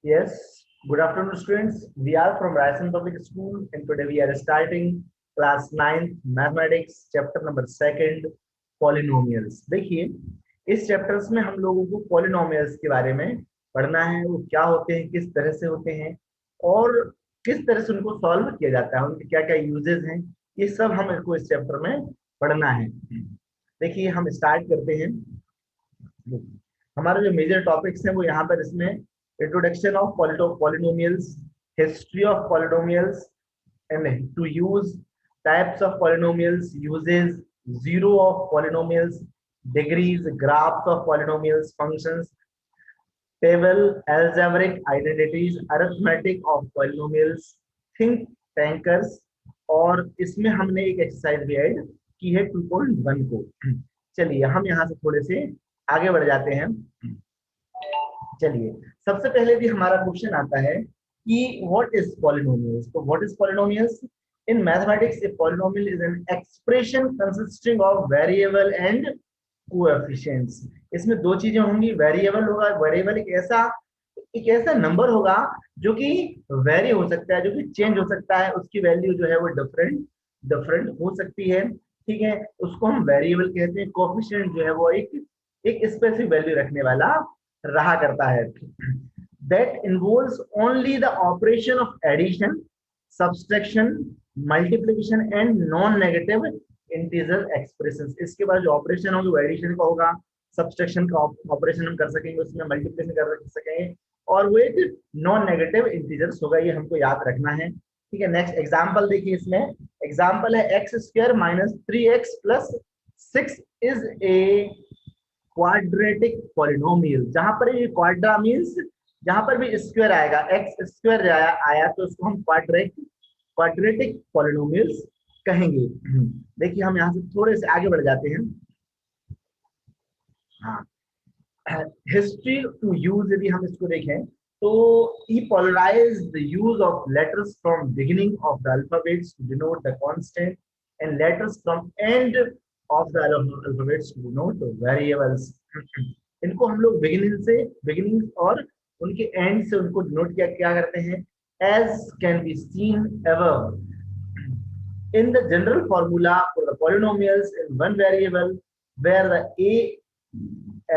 Yes, good afternoon, students. We are from Ryerson Public School, and today we are starting class 9th mathematics, chapter number 2, polynomials. देखिए, इस chapters में हम लोगों को polynomials के बारे में पढ़ना है, वो क्या होते हैं, किस तरह से होते हैं और किस तरह से उनको सॉल्व किया जाता है, उनके क्या क्या यूजेस हैं, ये सब हम इसको इस चैप्टर में पढ़ना है। देखिए, हम स्टार्ट करते हैं। हमारे जो मेजर टॉपिक्स हैं वो यहाँ पर इसमें introduction of polynomials, history of polynomials and to use, types of polynomials, uses, zero of polynomials, degrees, graphs of polynomials, functions, table, algebraic identities, arithmetic of polynomials, think tankers, और इसमें हमने एक exercise भी ऐड की है 2.1 को। चलिए हम यहाँ से थोड़े से आगे बढ़ जाते हैं। चलिए सबसे पहले भी हमारा क्वेश्चन आता है कि व्हाट इज पॉलिनोमियल्स। तो what is polynomials in mathematics? A polynomial is an expression consisting of variable and coefficients. इसमें दो चीजें होंगी, वेरिएबल होगा, वेरिएबल एक ऐसा नंबर होगा जो कि वेरी हो सकता है, जो कि चेंज हो सकता है, उसकी वैल्यू जो है वो डिफरेंट डिफरेंट हो सकती है, ठीक है, उसको हम वेरिएबल कहते हैं। कोएफिशिएंट जो है वो एक स्पेसिफिक वैल्यू रखने वाला रहा करता है। that involves only the operation of addition, subtraction, multiplication and non-negative integer expressions। इसके बाद जो ऑपरेशन होगी वो एडिशन का होगा, सब्सट्रैक्शन का ऑपरेशन हम कर सकेंगे, उसमें मल्टीप्लिकेशन कर सकेंगे, और वो एक नॉन नेगेटिव इंटीजर्स होगा, ये हमको याद रखना है, ठीक है। नेक्स्ट एग्जांपल देखिए, इसमें एग्जांपल है x square minus 3x plus 6 is a quadratic polynomial. जहां पर ये क्वाड्रा मींस जहां पर भी स्क्वायर आएगा, एक्स स्क्वायर आया तो उसको हम क्वाड्रेटिक पॉलिनोमियल्स कहेंगे। देखिए हम यहाँ से थोड़े से आगे बढ़ जाते हैं। हाँ, हिस्ट्री टू यूज यदि हम इसको देखें तो he polarized the use of letters from beginning of the alphabets to denote the constant and letters from end of the alphabets to denote the variables। इनको हम लोग बिगिनिंग और उनके एंड से उनको डिनोट क्या करते हैं, as can be seen above in the general formula for the polynomials in one variable where the a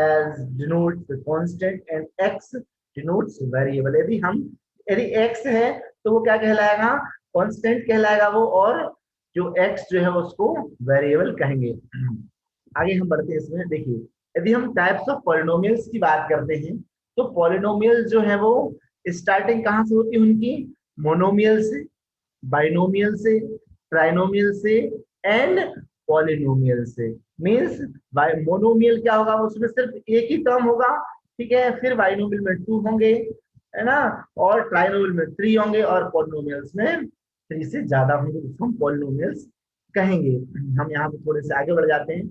as denotes the constant and x denotes variable। यदि x है तो वो क्या कहलाएगा, कांस्टेंट कहलाएगा वो, और जो x जो है उसको वेरिएबल कहेंगे। आगे हम बढ़ते हैं इसमें। देखिए यदि हम टाइप्स ऑफ पॉलिनोमियल्स की बात करते हैं तो पॉलिनोमियल जो है वो स्टार्टिंग कहां से होती है उनकी, मोनोमियल से, बाइनोमियल से, ट्राइनोमियल से एंड पॉलिनोमियल से। मींस मोनोमियल क्या होगा, उसमें सिर्फ एक ही टर्म होगा, ठीक है, फिर बाइनोमियल में 2 होंगे, है ना, और ट्राइनोमियल में 3 होंगे, और पॉलिनोमियल्स में 3 से ज्यादा होंगे, उसको हम पॉलिनोमियल्स कहेंगे। हम यहाँ पे थोड़े से आगे बढ़ जाते हैं।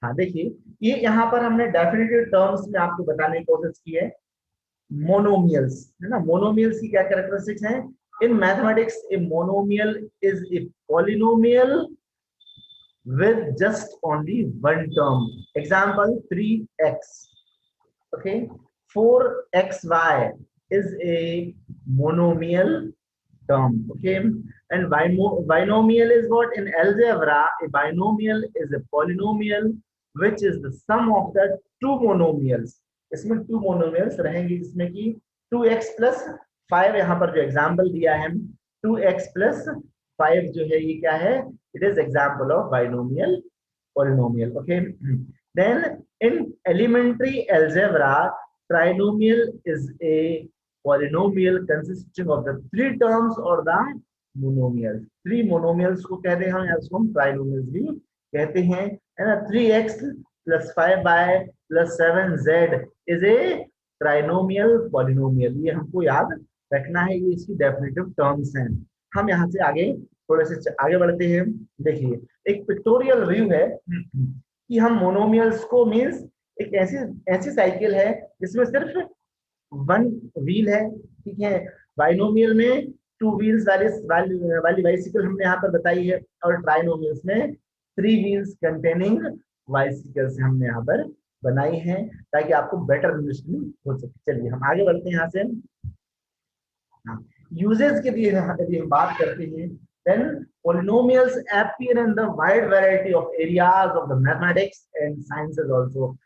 हाँ देखिए, ये यहाँ पर हमने डेफिनेटिव टर्म्स में आपको बताने की कोशिश की है, मोनोमियल्स, है ना। मोनोमियल्स की क्या कैरेक्टरिस्टिक्स हैं in mathematics? A monomial is a polynomial with just only one term। example 3x, okay, 4xy is a monomial term, okay, and binomial is what? In algebra a binomial is a polynomial which is the sum of the two monomials। इसमें 2 monomials रहेंगे, जिसमें कि 2x plus 5, यहाँ पर जो example दिया है 2x plus 5 जो है ये क्या है, it is example of binomial polynomial, okay। Then in elementary algebra trinomial is a polynomial consisting of the 3 terms or the monomials। 3 monomials को कहते हैं हम, या उसको हम trinomials भी कहते हैं, है ना। 3x plus 5y plus 7z is a trinomial polynomial। ये हमको याद रखना है, ये इसकी डेफिनेटिव टर्म्स हैं। हम यहाँ से आगे थोड़े से आगे बढ़ते हैं। देखिए एक पिक्टोरियल व्यू है कि हम मोनोमियल्स को मींस एक ऐसी साइकिल है जिसमें सिर्फ 1 व्हील है, ठीक है। बाइनोमियल में 2 व्हील्स वाली बाइसिकल हमने यहाँ पर बताई है, और ट्राइनोमियल्स में 3 व्हील्स कंटेनिंग बाइसिकल्स हमने यहाँ पर बनाई है, ताकि आपको बेटर अंडरस्टैंडिंग हो सके। चलिए हम आगे बढ़ते हैं यहाँ से। यूजेस के लिए यदि हम बात करते हैं, then polynomials appear in the wide variety of areas of the mathematics and sciences also.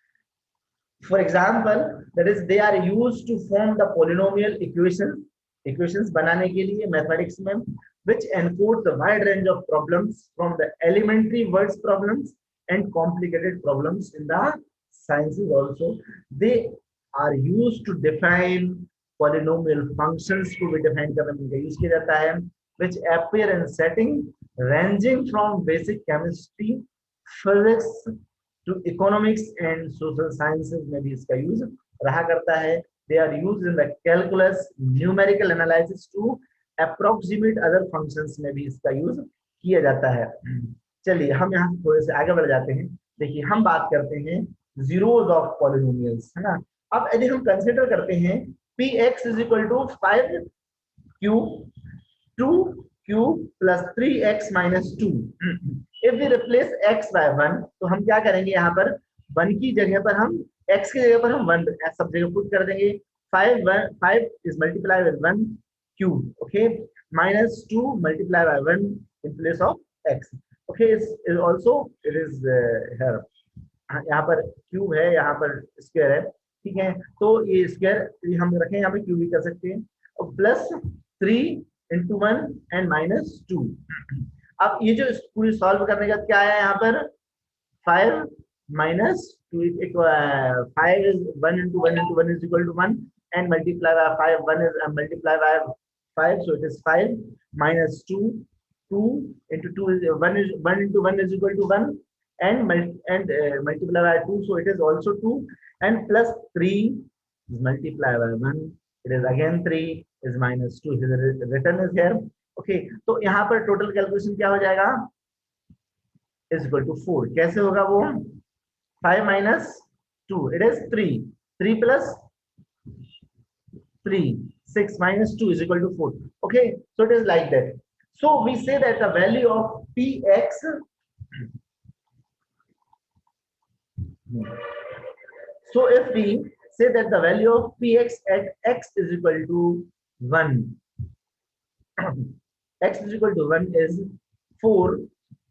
For example, that is they are used to form the polynomial equations बनाने के लिए mathematics में, which encode the wide range of problems from the elementary words problems and complicated problems in the sciences also. They are used to define polynomial functions को भी define करने में use किया जाता है, which appear in setting ranging from basic chemistry, physics to economics and social sciences में भी इसका यूज रहा करता है. They are used in the calculus, numerical analysis to approximate other functions में भी इसका यूज किया जाता है. चलिए हम यहाँ से थोड़े से आगे बढ़ जाते हैं. देखिए हम बात करते हैं zeros of polynomials, है ना. अब यदि हम कंसिडर करते हैं px is equal to 5q 2q plus 3x minus 2. If we replace x by 1, तो हम क्या करेंगे, यहाँ पर 1 की जगह पर हम x की जगह पर हम 1 सब जगह पुट कर देंगे. 5 is multiplied with 1 q, okay, minus 2 multiplied by 1 in place of x. Okay, is also it is here. यहाँ पर क्यूब है, यहाँ पर स्क्वायर है, ठीक है. तो ये स्क्वायर हम रखें यहाँ पे क्यूब भी कर सकते हैं. और प्लस 3 into 1 and minus 2. अब ये जो पूरी सॉल्व करने का क्या है, यहाँ पर 5 minus 2 5 is 1 into 1 is equal to 1 and multiply by 5. 1 is multiply by 5, so it is 5 minus 2 into 2 is 1 into 1 is equal to 1 and multiply by 2, so it is also 2 and plus 3 is multiply by 1, it is again 3 is minus 2. His return is here. Okay, तो यहाँ पर total calculation क्या हो जाएगा, is equal to 4. कैसे होगा वो, 5 minus 2 it is 3, 3 plus 3 6 minus 2 is equal to 4. Okay, so it is like that. So we say that the value of px, so if we say that the value of px at x is equal to 1, x is equal to 1 is 4.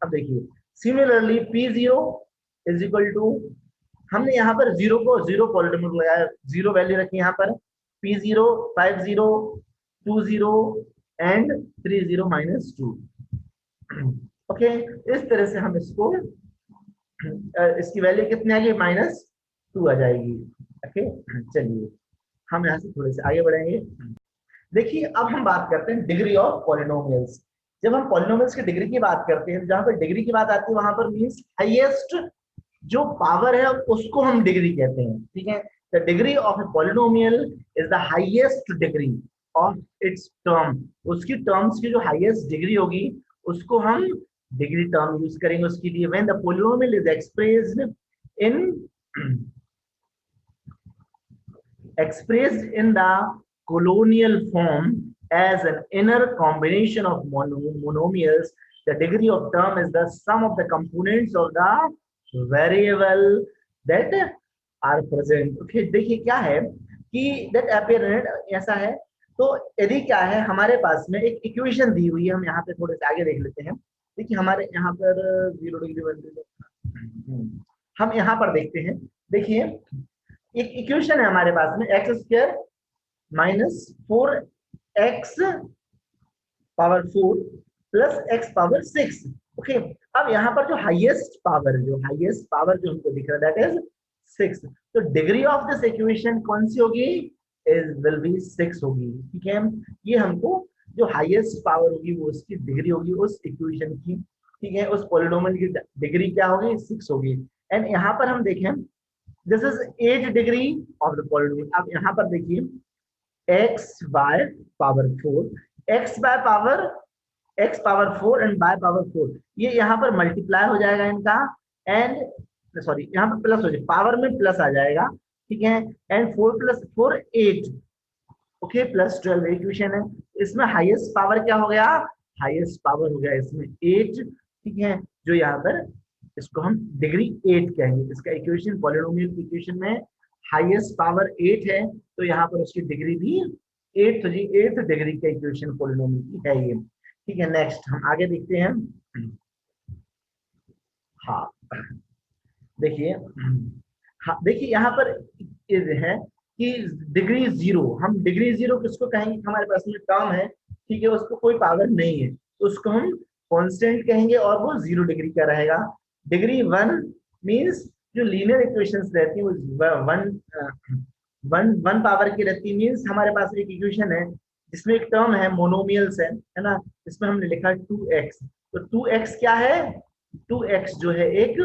अब देखिए similarly p0 is equal to, हमने यहाँ पर 0 को 0 polynomial लगाया, 0 value रखी यहाँ पर, p0 50 20 and 30 minus 2. ओके, इस तरह से हम इसको इसकी वैल्यू कितनी आ गई, -2 आ जाएगी. ओके, चलिए हम यहाँ से थोड़े से आगे बढ़ेंगे. देखिए अब हम बात करते हैं डिग्री ऑफ पॉलिनोमियल्स. जब हम पॉलिनोमियल्स की डिग्री की बात करते हैं, जहां पर डिग्री की बात आती है वहां पर मींस हाईएस्ट जो पावर है उसको हम डिग्री कहते हैं, ठीक है. The degree of a polynomial is the highest degree of its term. उसकी टर्म्स की जो हाईएस्ट डिग्री होगी उसको हम डिग्री टर्म यूज करेंगे उसके लिए. When the polynomial is expressed in the colonial form as an inner combination of monomials, the degree of term is the sum of the components of the variable that are present. Okay, देखिए क्या है कि that appear in it, ऐसा है. तो यदि क्या है, हमारे पास में एक इक्वेशन दी हुई है, हम यहाँ पे थोड़े से आगे देख लेते हैं. देखिए हमारे यहाँ पर 0 डिग्री हम यहाँ पर देखते हैं. देखिए एक इक्वेशन है हमारे पास में, x square minus 4x power 4 plus x power 6. Okay, अब यहाँ पर जो हाईएस्ट पावर जो हमको दिख रहा है दैट इज 6. तो डिग्री ऑफ दिस इक्वेशन कौन सी होगी, इज विल बी 6 होगी. ठीक है, ये हमको जो हाईएस्ट पावर होगी वो उसकी डिग्री होगी उस इक्वेशन की. ठीक है, उस पॉलिनोमियल की डिग्री क्या होगी, 6 होगी. एंड यहाँ पर हम देखें this is 8 degree of the polynomial. अब यहाँ पर देखिए x by power 4, x power 4 and by power 4, ये यहाँ पर मल्टीप्लाई हो जाएगा इनका, एंड सॉरी यहाँ पर प्लस हो जाएगा, पावर में प्लस आ जाएगा. ठीक है, and 4 plus 4 8. Okay, plus 12 equation है. इसमें हाईएस्ट पावर क्या हो गया, हाईएस्ट पावर हो गया इसमें 8. ठीक है, जो यहाँ पर इसको हम डिग्री 8 कहेंगे. इसका इक्वेशन पॉलिनोमियल इक्वेशन में हाईएस्ट पावर 8 है, तो यहाँ पर उसकी डिग्री भी एट्थ डिग्री का इक्वेशन पॉलिनोमियल की है ये। ठीक है, नेक्स्ट हम आगे देखते हैं। हाँ देखिए, हाँ देखिए यहाँ पर ये है कि डिग्री जीरो, हम डिग्री जीरो किसको कहेंगे, हमारे पास में टर्म है, ठीक है, उसको कोई पावर नहीं है तो उसको हम कांस्टेंट कहेंगे और वो 0 डिग्री का रहेगा। डिग्री वन मीन्स जो लीनियर इक्वेशंस रहती है वो वन वन पावर की रहती है। मीन्स हमारे पास एक इक्वेशन है जिसमें एक टर्म है मोनोमियल्स है ना, इसमें हमने लिखा 2x, तो 2x क्या है, 2x जो है एक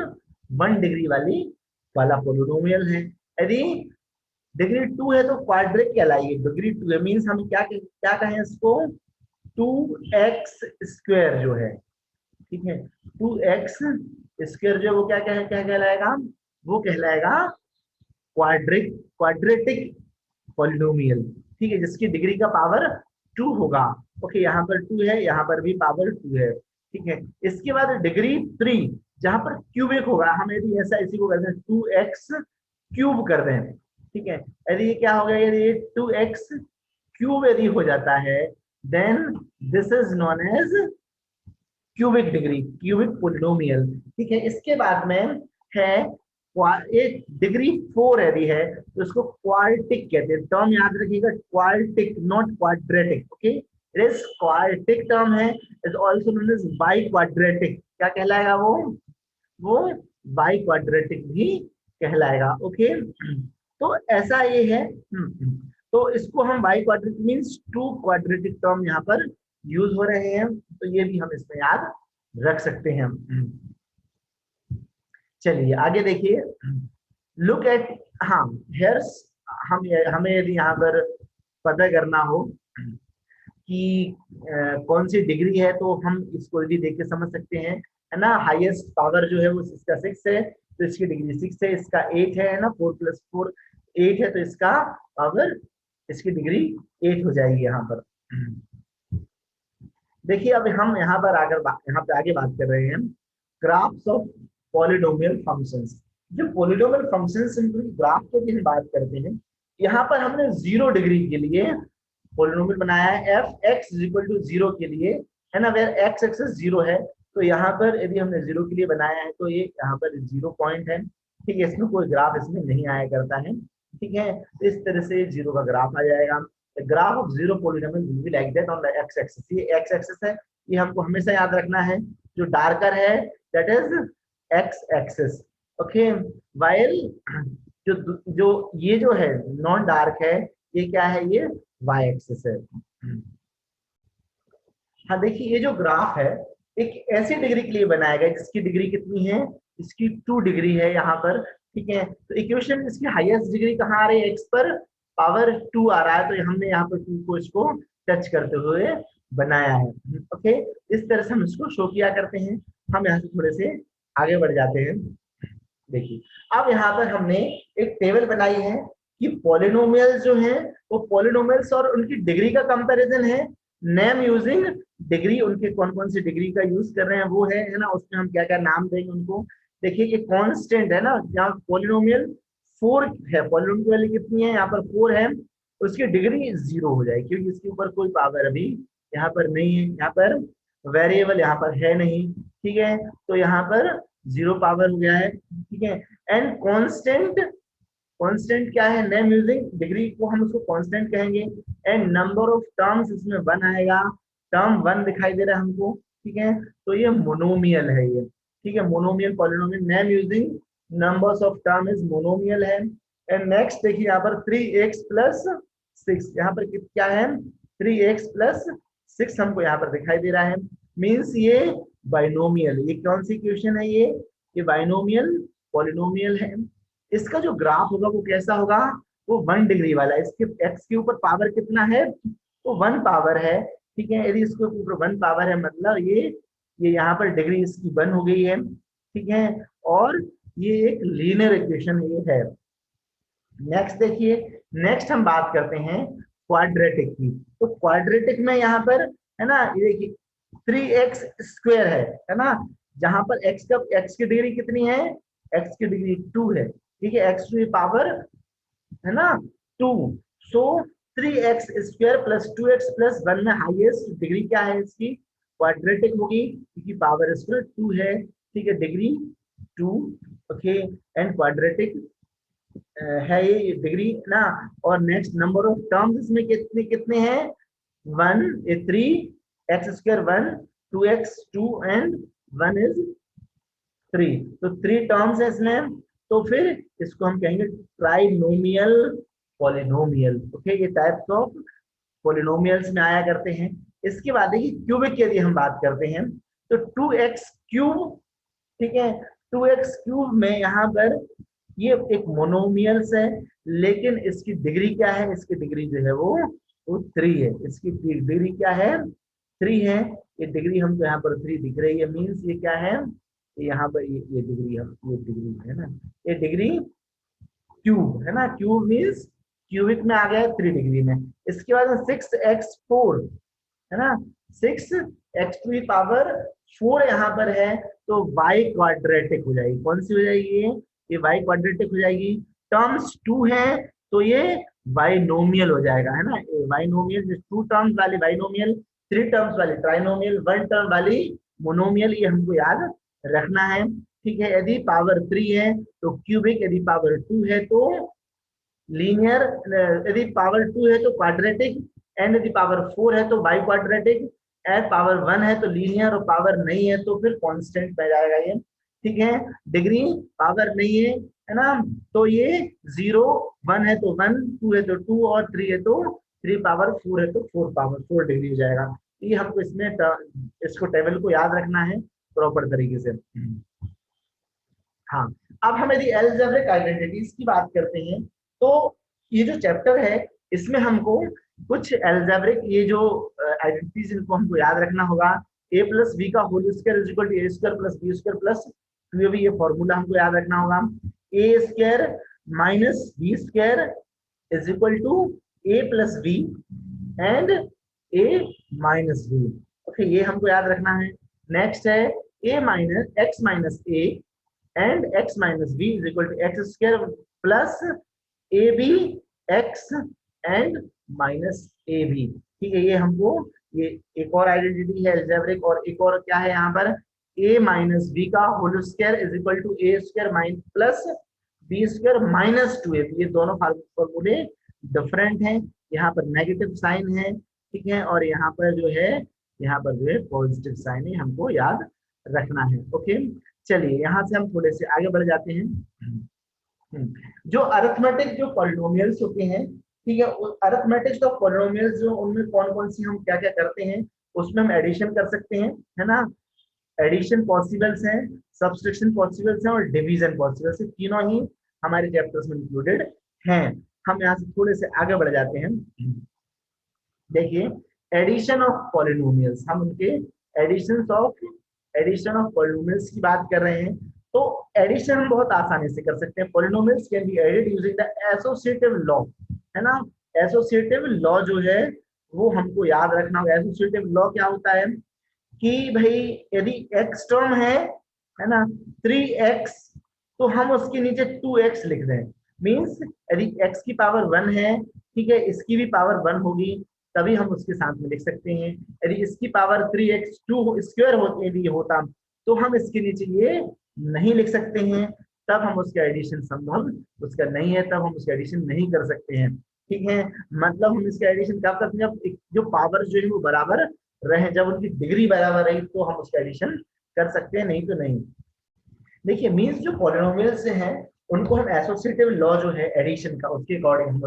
1 डिग्री वाला पोलिनोमियल है। यदि डिग्री 2 है तो क्वाड्रिक कहलाएगी, डिग्री 2 है मीन्स हम क्या कहें इसको, 2x² जो है, ठीक है, 2x² जो वो क्या कहलाएगा, वो कहलाएगा क्वाड्रेटिक पॉलिनोमियल, ठीक है, जिसकी डिग्री का पावर 2 होगा। ओके, यहाँ पर 2 है, यहाँ पर भी पावर 2 है, ठीक है। इसके बाद डिग्री 3 जहां पर क्यूबिक होगा, हम यदि ऐसा इसी को करते हैं 2x³ कर दें, ठीक है, यदि ये क्या हो गया, यदि 2x³ यदि हो जाता है then this is known as cubic degree, cubic polynomial, ठीक है। इसके बाद में है एक डिग्री 4 यदि है तो इसको क्वार्टिक कहते हैं, टर्म याद रखिएगा, quartic not quadratic, okay, it is quartic term है, is also known as biquadratic, क्या कहलाएगा वो बाई क्वाड्रेटिक भी कहलाएगा, ओके। तो ऐसा ये है, तो इसको हम by quadratic means 2 quadratic term यहाँ पर यूज हो रहे हैं, तो ये भी हम इसमें याद रख सकते हैं। चलिए आगे देखिए, लुक एट, हाँ हेयर्स, हमें यदि यहाँ पर पता करना हो कि कौन सी डिग्री है तो हम इसको यदि देख के समझ सकते हैं, है ना। हाईएस्ट पावर जो है वो इसका 6 है, तो इसकी डिग्री 6 है, इसका 8 है ना, 4 + 4 8 है, तो इसका पावर, इसकी डिग्री 8 हो जाएगी यहाँ पर। देखिए अब हम यहाँ पर यहाँ पे आगे बात कर रहे हैं ग्राफ्स ऑफ पॉलिनोमियल फंक्शंस। जो पॉलिनोमियल फंक्शंस इनकी ग्राफ की भी हम बात करते हैं, यहाँ पर हमने 0 डिग्री के लिए पॉलिनोमियल बनाया है f(x = 0) के लिए, है ना, वेयर x एक्सिस 0 है, तो यहाँ पर यदि हमने 0 के लिए बनाया है तो ये यहाँ पर 0 पॉइंट है, ठीक है, इसमें कोई ग्राफ इसमें नहीं आया करता है, ठीक है, तो इस तरह से 0 का ग्राफ आ जाएगा। Graph of 0 polynomial will be like that on the x axis, ये x axis है, ये हमको हमेशा याद रखना है, जो डार्कर है that is x axis, okay, while जो ये जो है नॉन डार्क है, ये क्या है, ये y axis है। हाँ देखिए, ये जो ग्राफ है एक ऐसी डिग्री के लिए बनाया गया जिसकी डिग्री कितनी है, इसकी 2 डिग्री है यहाँ पर, ठीक है, तो इक्वेशन इसकी हाईएस्ट डिग्री कहाँ आ रही है, x पर पावर 2 आ रहा है, तो हमने यहाँ पर 2 को इसको टच करते हुए बनाया है, ओके, इस तरह से हम इसको शो किया करते हैं। हम यहाँ से थोड़े से आगे बढ़ जाते हैं। देखिए अब यहाँ पर हमने एक टेबल बनाई है कि पॉलिनोमियल जो है वो पॉलिनोमियल्स और उनकी डिग्री का कंपैरिजन है, नेम यूजिंग डिग्री, उनके कौन कौन सी डिग्री का यूज कर रहे हैं वो है ना, उसमें हम क्या क्या नाम देंगे उनको। देखिए ये कांस्टेंट है ना, यहाँ पॉलिनोमियल 4 है, पॉलिनोमियल वैल्यू कितनी है, यहाँ पर 4 है, उसकी डिग्री 0 हो जाएगी क्योंकि इसके ऊपर कोई पावर अभी यहाँ पर नहीं है, यहाँ पर वेरिएबल यहाँ पर है नहीं, ठीक है, तो यहाँ पर 0 पावर हो गया है, ठीक है। एंड कांस्टेंट क्या है, नेम यूजिंग डिग्री को हम उसको कांस्टेंट कहेंगे। एंड नंबर ऑफ टर्म्स, इसमें 1 आएगा, टर्म 1 दिखाई दे रहा है हमको, ठीक है, तो ये मोनोमियल है ये, ठीक है, monomial polynomial, name using numbers of term is monomial है। एंड नेक्स्ट देखिए यहाँ पर 3x + 6, यहाँ पर क्या है, 3x + 6 हमको यहाँ पर दिखाई दे रहा है, मीन्स ये बाइनोमियल, ये कौन सी इक्वेशन है, ये बाइनोमियल पॉलिनोमियल है। इसका जो ग्राफ होगा वो कैसा होगा, वो 1 डिग्री वाला, इसके x के ऊपर पावर कितना है, वो 1 पावर है, ठीक है, यदि इसके ऊपर 1 पावर है मतलब ये यहाँ पर डिग्री इसकी 1 हो गई है, ठीक है, और ये एक लीनियर इक्वेशन ये है। नेक्स्ट देखिए, नेक्स्ट हम बात करते हैं क्वाड्रेटिक की, तो क्वाड्रेटिक में यहाँ पर है ना, ये देखिए 3x² है ना, जहां पर x की डिग्री कितनी है, x की डिग्री 2 है, ठीक है, x टू पावर है ना 2, सो 3x² + 2x + 1 में हाईएस्ट डिग्री क्या है इसकी, क्वाड्रेटिक होगी क्योंकि पावर स्क्वायर 2 है, ठीक है, डिग्री 2, ओके, एंड क्वाड्रेटिक है ये डिग्री ना। और नेक्स्ट नंबर ऑफ टर्म्स इसमें कितने कितने हैं, 1 3x² 1 2x 2 एंड 1 इज 3, तो 3 टर्म्स है इसमें। तो फिर इसको हम कहेंगे ट्राइनोमियल पॉलिनोमियल, ओके, ये टाइप्स ऑफ पॉलिनोमियल्स में आया करते हैं। इसके बाद देखिए क्यूबिक की यदि हम बात करते हैं तो 2x³, ठीक है, 2x³ में यहाँ पर ये एक मोनोमियल्स है, लेकिन इसकी डिग्री क्या है, इसकी डिग्री जो है वो 3 है, इसकी डिग्री क्या है, 3 है, ये डिग्री हमको यहाँ पर 3 दिख रही है, मीन्स ये क्या है, यहाँ पर ये डिग्री है ना, ये डिग्री क्यूब है ना, क्यूब मीन्स क्यूबिक में आ गया 3 डिग्री में। इसके बाद 6x4 है ना, 6x⁴ यहाँ पर है, तो y क्वाड्रेटिक हो जाएगी, कौन सी हो जाएगी, ये y क्वाड्रेटिक हो जाएगी। टर्म्स 2 है तो ये बाइनोमियल हो जाएगा, है ना, बाइनोमियल 2 टर्म्स वाले बाइनोमियल, 3 टर्म्स वाले ट्राइनोमियल, 1 टर्म वाली मोनोमियल, ये हमको याद रखना है, ठीक है। यदि पावर 3 है तो क्यूबिक, यदि पावर 2 है तो लीनियर, यदि पावर 2 है तो क्वाड्रेटिक, एंड यदि पावर 4 है तो बाई क्वाड्रेटिक, एंड पावर 1 है तो लीनियर, और पावर नहीं है तो फिर कांस्टेंट बन जाएगा ये, ठीक है। डिग्री पावर नहीं है ना, तो ये 0 1 है तो 1, 2 है तो 2, और 3 है तो 3, पावर 4 है तो 4 पावर 4 डिग्री हो जाएगा। ये हमको इसमें इसको टेबल को याद रखना है प्रॉपर तरीके से। हाँ, अब हम यदि अलजेब्रिक आइडेंटिटीज की बात करते हैं तो ये जो चैप्टर है इसमें हमको कुछ अलजेब्रिक ये जो आइडेंटिटीज इनको हमको याद रखना होगा। a + b का whole square is equal to a² + b² + 2ab, ये फॉर्मूला हमको याद रखना होगा। a² - b² is equal to a + b and a - b, okay, ये हमको याद रखना है। नेक्स्ट है x - a and x - b is equal to x² plus ab x and minus ab, ठीक है। ये हमको ये एक और आइडेंटिटी है अलजेब्रिक, और एक और क्या है यहाँ पर, a - b का whole square is equal to a² plus b² - 2ab, ये दोनों फॉर्मूले डिफरेंट हैं, यहाँ पर नेगेटिव साइन है, ठीक है, और यहाँ पर जो है पॉजिटिव साइन है, हमको याद रखना है, ओके। चलिए यहाँ से हम थोड़े से आगे बढ़ जाते हैं। जो अरिथमेटिक जो पॉलिनोमियल्स होते हैं, ठीक है, अरिथमेटिक जो पॉलिनोमियल्स जो उनमें कौन कौन सी हम क्या क्या करते हैं, उसमें हम एडिशन कर सकते हैं, है ना, एडिशन पॉसिबल्स हैं, सब्सट्रैक्शन पॉसिबल्स हैं, और डिवीजन पॉसिबल्स हैं, तीनों ही हमारे चैप्टर्स में इंक्लूडेड हैं। हम यहाँ से थोड़े से आगे बढ़ जाते हैं। देखिए एडिशन ऑफ पॉलिनोमियल्स, हम उनके एडिशन ऑफ पॉलिनोमियल्स की बात कर रहे हैं। तो एडिशन हम बहुत आसानी से कर सकते हैं, polynomials can be added using the associative law, है ना। एसोसिएटिव लॉ जो है वो हमको याद रखना होगा। एसोसिएटिव लॉ क्या होता है कि भाई यदि x टर्म है ना 3x, तो हम उसके नीचे 2x लिख दें, मीन्स यदि x की पावर 1 है, ठीक है, इसकी भी पावर 1 होगी, तभी हम उसके साथ में लिख सकते हैं। यदि इसकी पावर 3x² होती यदि होता तो हम इसके नीचे ये नहीं लिख सकते हैं, तब हम उसका एडिशन संभव उसका नहीं है, तब हम उसका एडिशन नहीं कर सकते हैं, ठीक है। मतलब हम इसका एडिशन कब करते हैं, जब जो पावर जो है वो बराबर रहे, जब उनकी डिग्री बराबर रही तो हम उसका एडिशन कर सकते हैं, नहीं तो नहीं। देखिए मीन्स जो पॉलिनोमियल्स हैं उनको हम एसोसिएटिव लॉ जो है एडिशन का, उसके अकॉर्डिंग हम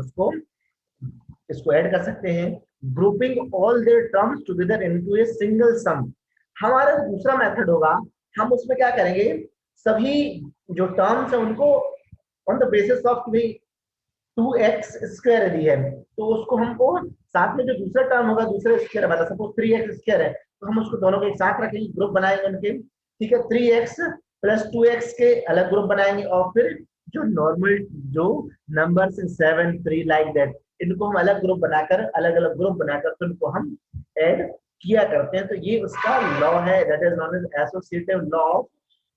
इसको ऐड कर सकते हैं, grouping all their terms together into a single sum. हमारा दूसरा मेथड होगा, हम उसमें क्या करेंगे, सभी जो टर्म्स है उनको ऑन द बेसिस ऑफ भाई 2x² यदि है तो उसको हमको साथ में जो दूसरा टर्म होगा दूसरे स्क्वायर वाला, सपोज 3x² है तो हम उसको दोनों को एक साथ रखेंगे, ग्रुप बनाएंगे उनके, ठीक है। 3x + 2x के अलग ग्रुप बनाएंगे, और फिर जो नॉर्मल जो नंबर्स 7 3 लाइक दैट, इनको हम अलग ग्रुप बनाकर अलग अलग ग्रुप बनाकर तो इनको हम ऐड किया करते हैं। तो ये उसका लॉ है, that is known as associative law of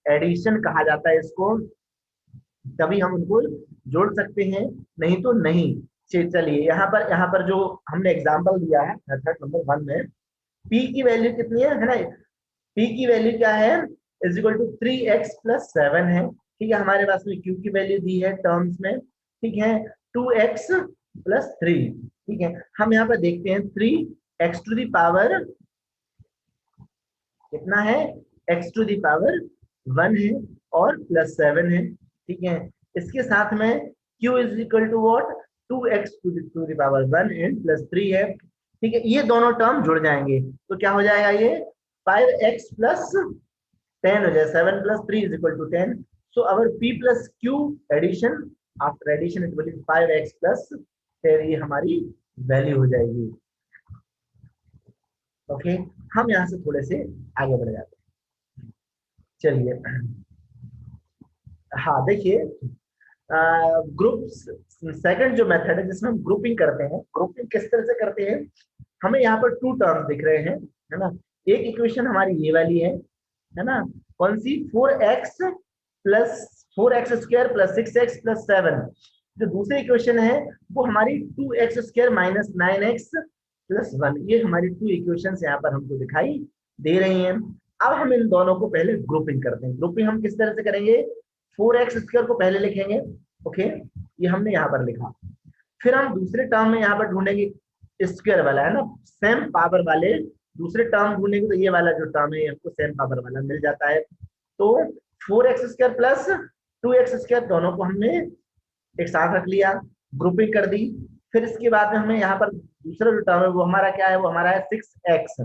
addition कहा जाता है इसको, तभी हम उनको जोड़ सकते हैं, नहीं तो नहीं। चलिए यहाँ पर जो हमने एग्जांपल दिया है मेथड नंबर 1 में, p की वैल्यू कितनी है ना, p की वैल्यू क्या है, इज इक्वल टू 3x+7 है। ठीक है, हमारे पास में q की वैल्यू दी है टर्म्स में, ठीक है, 2x+3। ठीक है, हम यहाँ पर देखते हैं 3x⁻, कितना है, x⁻1 है और +7 है। ठीक है, इसके साथ में q is equal to what, 2x⁻1 and +3 है। ठीक है, ये दोनों टर्म जुड़ जाएंगे तो क्या हो जाएगा, ये 5x+10 हो जाए, 7 + 3 is equal to 10। So our p plus q addition, after addition it will be 5x+10, ये हमारी वैल्यू हो जाएगी। ओके, हम यहाँ से थोड़े से आगे बढ़ जाते हैं। चलिए, हाँ देखिए, ग्रुप सेकंड जो मेथड है जिसमें हम ग्रुपिंग करते हैं, ग्रुपिंग किस तरह से करते हैं, हमें यहाँ पर 2 टर्म्स दिख रहे हैं, है ना। एक इक्वेशन हमारी ये वाली है ना, कौन सी, 4x+ 6x+7। जो दूसरी इक्वेशन है वो हमारी 2x² - 9x+1। ये हमारी 2 इक्वेशंस यहाँ पर हमको दिखाई दे रही हैं। अब हम इन दोनों को पहले ग्रुपिंग करते हैं। ग्रुपिंग हम किस तरह से करेंगे, 4x² को पहले लिखेंगे, ओके, ये हमने यहाँ पर लिखा। फिर हम दूसरे टर्म में यहाँ पर ढूंढेंगे, स्क्वायर वाला है ना, सेम पावर वाले दूसरे टर्म ढूंढेंगे, तो ये वाला जो टर्म है हमको सेम पावर वाला मिल जाता है। तो 4x² + 2x² दोनों को हमने एक साथ रख लिया, ग्रुपिंग कर दी। फिर इसके बाद में हमें यहाँ पर दूसरा जो टर्म है वो हमारा क्या है, वो हमारा है 6x।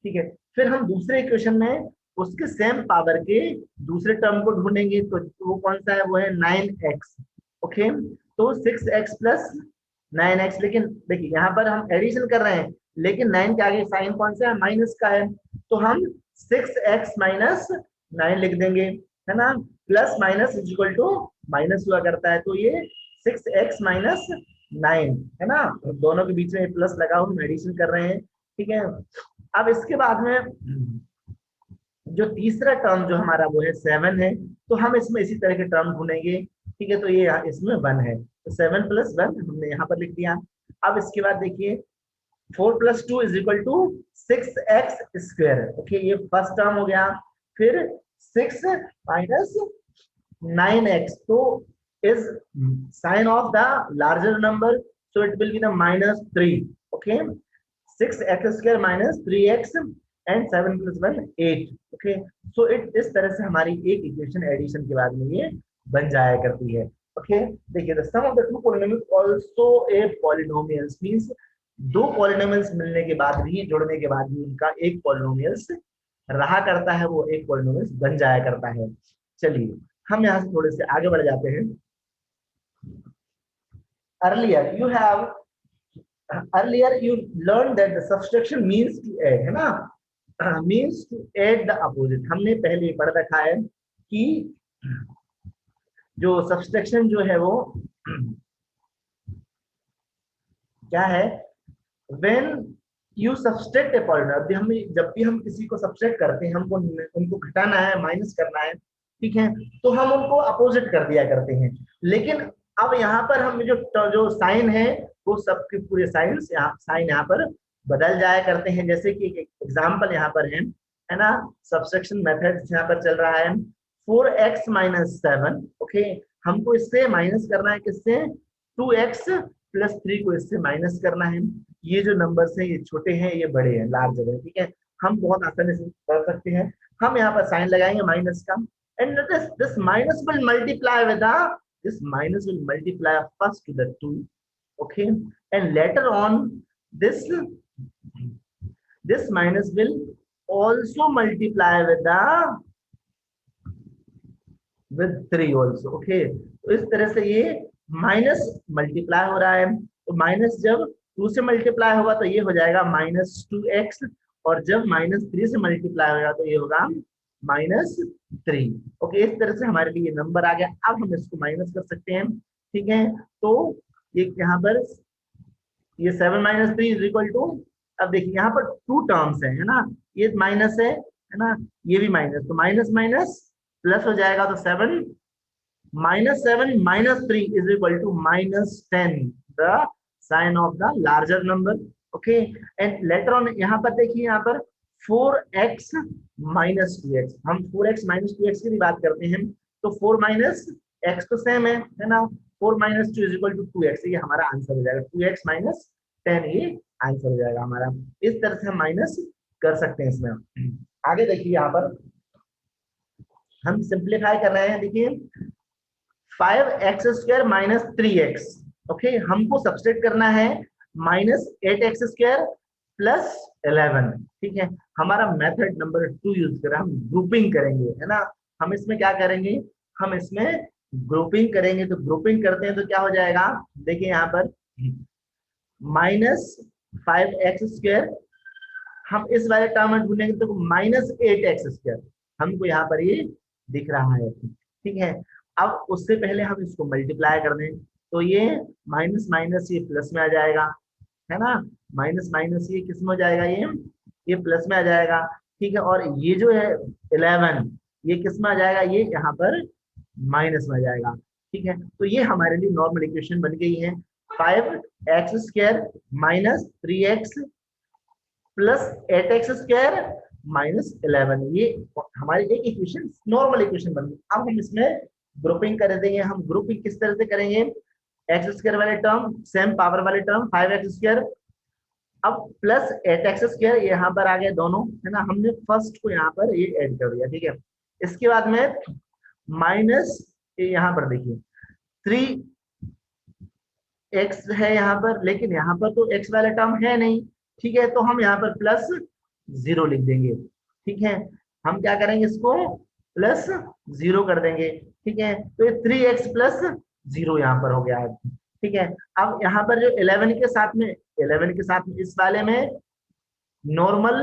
ठीक है, फिर हम दूसरे इक्वेशन में उसके सेम पावर के दूसरे टर्म को ढूंढेंगे, तो वो कौन सा है, वो है 9x। ओके, तो 6x + 9x, लेकिन देखिए यहाँ पर हम एडिशन कर रहे हैं, लेकिन 9 के आगे साइन कौन सा है, माइनस का है, तो हम 6x - 9 लिख देंगे, है ना। Plus minus is equal to minus हुआ करता है, तो ये 6x - 9 है ना, दोनों के बीच में प्लस लगा हम एडिशन कर रहे हैं। ठीक है, अब इसके बाद में जो तीसरा टर्म जो हमारा वो है 7 है, तो हम इसमें इसी तरह के टर्म ढूंढेंगे। ठीक है, तो ये इसमें 1 है, तो 7 + 1 हमने यहाँ पर लिख दिया। अब इसके बाद देखिए 4 + 2 is equal to 6x²। Okay, ये फर्स्ट टर्म हो गया। फिर 6 - 9x, तो is sign of the larger number, so it will be the -3। Okay, 6x² - 3x and 7 + 1 8। Okay, so it इस तरह से हमारी एक इक्वेशन एडिशन के बाद में ये बन जाया करती है। ओके, देखिए the sum of the two polynomials also a polynomials, means 2 polynomials मिलने के बाद भी, जोड़ने के बाद भी उनका एक पॉलिनोमियल्स रहा करता है, वो एक पॉलिनोमियल्स बन जाया करता है। चलिए, हम यहाँ से थोड़े से आगे बढ़ जाते हैं। earlier you learned that the subtraction means to add, है ना, means to add the opposite। हमने पहले पढ़ रखा है कि जो सब्सट्रैक्शन जो है वो क्या है, when you subtract a polynomial, जब भी हम किसी को सब्सट्रैक्ट करते हैं, हमको उनको घटाना है, माइनस करना है, ठीक है, तो हम उनको अपोजिट कर दिया करते हैं। लेकिन अब यहाँ पर हम जो साइन है वो सबके पूरे साइन यहाँ पर बदल जाया करते हैं। जैसे कि एक एग्जांपल यहाँ पर है ना, सब्सट्रैक्शन मेथड यहाँ पर चल रहा है 4x - 7। ओके, हमको इससे माइनस करना है, किससे, 2x + 3 को इससे माइनस करना है। ये जो नंबर्स हैं ये छोटे हैं, ये बड़े हैं, लार्जर है। ठीक है, हम बहुत आसानी से कर सकते हैं। हम यहाँ पर साइन लगाएंगे माइनस का, and this minus will multiply with this minus will multiply first to the 2, okay, and later on this minus will also multiply with 3 also, okay। तो इस तरह से ये माइनस मल्टीप्लाई हो रहा है, तो माइनस जब 2 से मल्टीप्लाई होगा तो ये हो जाएगा -2x, और जब -3 से मल्टीप्लाई होगा तो ये होगा -3। ओके, इस तरह से हमारे लिए नंबर आ गया। अब हम इसको माइनस कर सकते हैं। ठीक है, तो ये यहाँ पर ये 7 - 3 इज इक्वल टू, अब देखिए यहाँ पर 2 टर्म्स है ना, ये माइनस है ना, ये भी माइनस, तो माइनस माइनस प्लस हो जाएगा, तो 7 - 3 is equal to -10। The sign of the larger number, okay. And later on यहाँ पर देखिए, यहाँ पर 4x माइनस 2x, हम 4x माइनस 2x की बात करते हैं, तो 4 माइनस x तो सेम है ना, 4 minus 2 is equal to 2x, ये हमारा आंसर हो जाएगा, 2x माइनस 10 ये आंसर हो जाएगा हमारा। इस तरह से हम माइनस कर सकते हैं इसमें। आगे देखिए, यहाँ पर हम सिंप्लीफाई कर रहे हैं, देखिए 5x square minus 3x, okay, हमको सब्सट्रैक्ट करना है माइनस 8x स्क्वायर प्लस 11, ठीक है। हमारा मेथड नंबर 2 यूज कर रहे हैं, हम ग्रुपिंग करेंगे, है ना। हम इसमें क्या करेंगे, हम इसमें ग्रुपिंग करेंगे, तो ग्रुपिंग करते हैं तो क्या हो जाएगा, देखिए यहाँ पर माइनस 5x स्क्वायर, हम इस वाले टर्म में ढूंढेंगे तो माइनस 8x स्क्वायर, हमको यहाँ पर ये दिख रहा है, ठीक है। अब उससे पहले हम इसको मल्टीप्लाई कर दें, तो ये माइनस माइनस ये प्लस में आ जाएगा, है ना, माइनस माइनस ये किस में हो जाएगा, ये प्लस में आ जाएगा, ठीक है। और ये जो है 11, ये किस में आ जाएगा, ये यहाँ पर माइनस में आ जाएगा, ठीक है। तो ये हमारे लिए नॉर्मल इक्वेशन बन गई है, 5x square minus 3x plus 8x square minus 11, ये हमारी एक इक्वेशन, नॉर्मल इक्वेशन बन गई। अब हम इसमें ग्रुपिंग कर देंगे, हम ग्रुपिंग किस तरह से करेंगे, एक्स स्क्वायर वाले टर्म, सेम पावर वाले टर्म 5x स्क्वायर, अब प्लस 8x स्क्वायर यहाँ पर आ गए दोनों, है ना, हमने फर्स्ट को यहाँ पर ये ऐड कर दिया, ठीक है। इसके बाद में माइनस यहाँ पर देखिए 3x है यहाँ पर, लेकिन यहाँ पर तो x वाला टर्म है नहीं, ठीक है, तो हम यहाँ पर प्लस 0 लिख देंगे, ठीक है। हम क्या करेंगे, इसको प्लस 0 कर देंगे, ठीक है। तो ये 3x प्लस 0 यहाँ पर हो गया है, ठीक है। अब यहाँ पर जो 11 के साथ में, 11 के साथ में इस वाले में नॉर्मल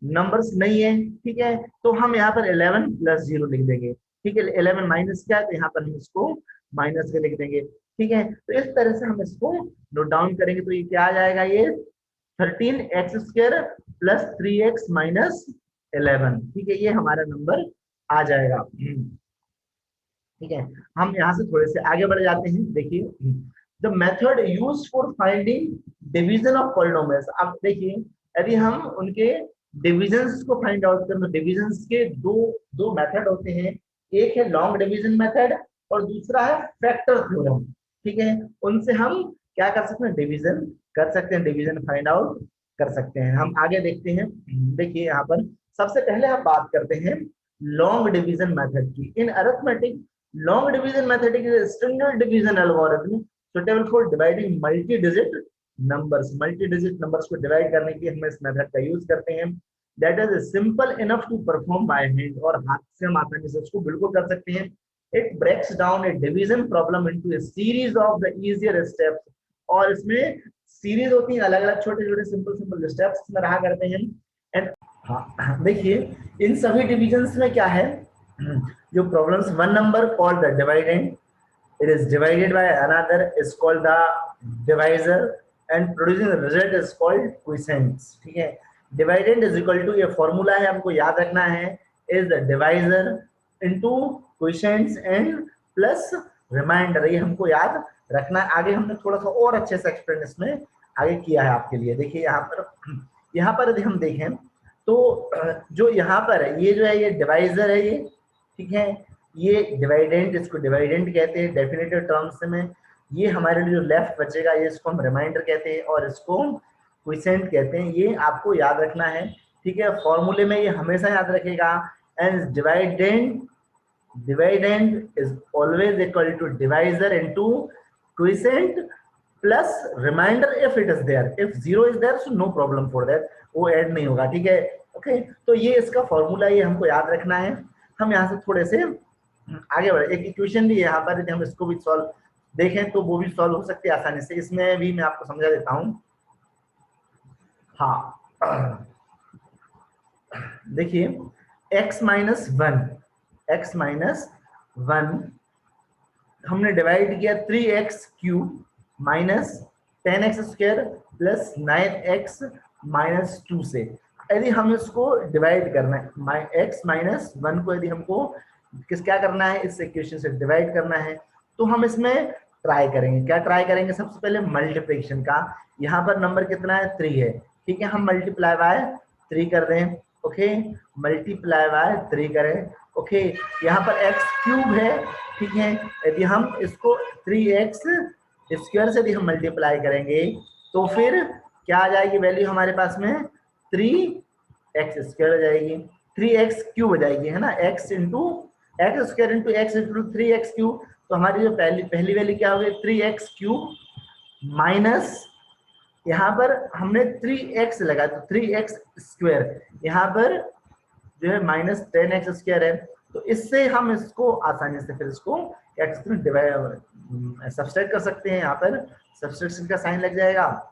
नंबर्स नहीं है, ठीक है, तो हम यहाँ पर 11 प्लस 0 लिख देंगे, ठीक है। 11 माइनस क्या है, तो यहाँ पर हम इसको माइनस के लिख देंगे, ठीक है। तो इस तरह से हम इसको नोट डाउन करेंगे, तो ये क्या आ जाएगा, ये 13x square plus 3x minus 11, ठीक है, ये हमारा नंबर आ जाएगा, ठीक है। हम यहाँ से थोड़े से आगे बढ़ जाते हैं, देखिए the method used for finding division of polynomials. अब देखिए, यदि हम उनके डिविजन्स को फाइंड आउट करें, तो डिविजन्स के दो मेथड होते हैं, एक है लॉन्ग डिवीजन मेथड और दूसरा है फैक्टर थ्योरम, ठीक है। उनसे हम क्या कर सकते हैं, डिवीजन कर सकते हैं, डिवीजन फाइंड आउट कर सकते हैं। हम आगे देखते हैं, देखिए यहाँ पर सबसे पहले हम बात करते हैं लॉन्ग डिवीजन मेथड की। In arithmetic, long division method is a standard division algorithm suitable for dividing multi-digit numbers। multi-digit numbers को डिवाइड करने के लिए हम इस मेथड का यूज करते हैं। That is simple enough to perform by hand, और हाथ से हम आसानी से उसको बिल्कुल कर सकते हैं। It breaks down a division problem into a series of the easier steps, और इसमें सीरीज होती है अलग अलग छोटे छोटे सिंपल स्टेप्स में रहा करते हैं। एंड हाँ, देखिए इन सभी डिविजन्स में क्या है, जो problems, one number called the dividend, it is divided by another is called the divisor, and producing the result is called quotient, ठीक है। dividend is equal to, ये फॉर्मूला है, हमको याद रखना है, is the divisor into quotients and plus remainder, ये हमको याद रखना है। आगे हमने थोड़ा सा और अच्छे से एक्सप्लेन इसमें आगे किया है आपके लिए। देखिए यहाँ पर यदि हम देखें तो जो यहाँ पर है, ये जो है ये डिवाइजर है, ये ठीक है, ये डिवाइडेंट, इसको डिवाइडेंट कहते हैं डेफिनेटिव टर्म्स में। ये हमारे लिए जो लेफ्ट बचेगा, ये इसको हम रिमाइंडर कहते हैं और इसको क्विसेंट कहते हैं। ये आपको याद रखना है, ठीक है, फॉर्मूले में ये हमेशा याद रखेगा। And dividend is always equal to divisor into quotient plus remainder if it is there, if 0 is there so no problem for that, वो ऐड नहीं होगा, ठीक है, ओके। तो ये इसका फॉर्मूला, ये हमको याद रखना है। हम यहाँ से थोड़े से आगे बढ़े, एक इक्वेशन भी यहाँ पर, यदि हम इसको भी सॉल्व देखें तो वो भी सॉल्व हो सकती है आसानी से। इसमें भी मैं आपको समझा देता हूँ। हाँ, देखिए x माइनस वन हमने डिवाइड किया 3x cube minus 10x square plus 9x minus 2 से। यदि हम इसको डिवाइड करना है, x माइनस 1 को यदि हमको क्या करना है, इस इक्वेशन से डिवाइड करना है, तो हम इसमें ट्राई करेंगे। क्या ट्राई करेंगे? सबसे पहले मल्टीप्लिकेशन का। यहाँ पर नंबर कितना है? 3 है, ठीक है, हम मल्टीप्लाई बाय 3 कर दें। ओके, मल्टीप्लाई बाय 3 करें। ओके, यहाँ पर एक्स क्यूब है, ठीक है, यदि हम इसको 3x स्क्वायर से यदि हम मल्टीप्लाई करेंगे तो फिर क्या आ जाएगी वैल्यू हमारे पास में? 3x स्क्वायर हो जाएगी, 3x क्यूब हो जाएगी, है ना, x into x square into x into 3x cube. तो हमारी जो पहली वैल्यू क्या हो गई? 3x क्यूब माइनस यहाँ पर हमने 3x लगाया तो 3x स्क्वायर, यहाँ पर जो है माइनस 10x स्क्वायर है। तो इससे हम इसको आसानी से फिर इसको x डिवाइड सब्सट्रैक्ट कर सकते हैं। यहाँ पर सब्सट्रैक्शन का साइन लग जाएगा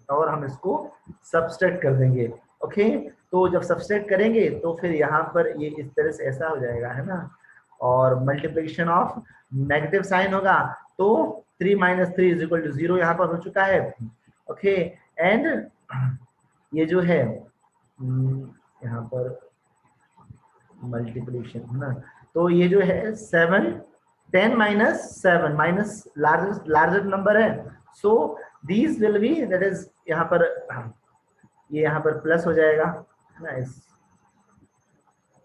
और हम इसको सब्सट्रैक्ट कर देंगे। ओके, तो जब सब्सट्रैक्ट करेंगे तो फिर यहाँ पर ये इस तरह से ऐसा हो जाएगा, है ना, और मल्टीप्लिकेशन ऑफ नेगेटिव साइन होगा तो 3 माइनस 3 इज इक्वल टू 0 यहाँ पर हो चुका है। ओके, एंड ये जो है यहाँ पर मल्टीप्लिकेशन है ना, तो ये जो है 7 10 माइनस 7 माइनस लार्जर नंबर है, so these will be, that is यहाँ पर ये यहाँ पर प्लस हो जाएगा, है ना, इस